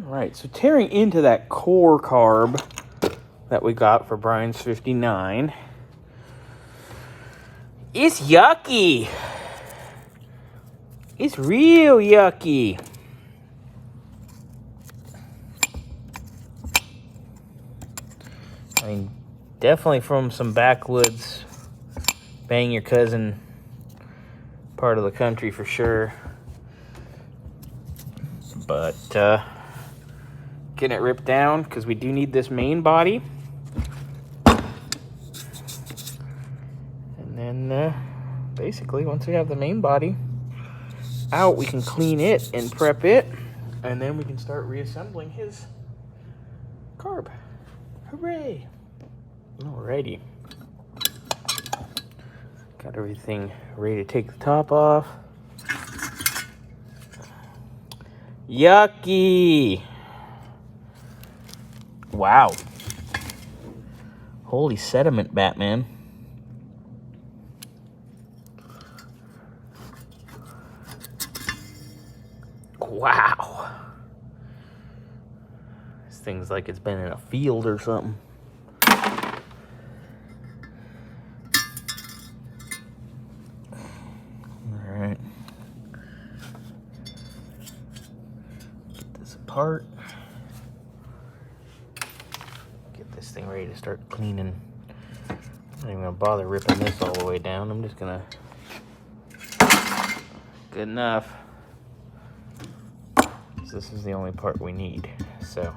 All right, so tearing into that core carb that we got for Bryan's 59, it's yucky. It's real yucky. I mean, definitely from some backwoods, bang your cousin part of the country for sure. But getting it ripped down because we do need this main body. And then basically once we have the main body out, we can clean it and prep it. And then we can start reassembling his carb. Hooray! Alrighty. Got everything ready to take the top off. Yucky! Wow. Holy sediment, Batman. Wow. This thing's like it's been in a field or something. Alright. Get this apart. Get this thing ready to start cleaning. I'm not even gonna bother ripping this all the way down. I'm just gonna... Good enough. This is the only part we need, so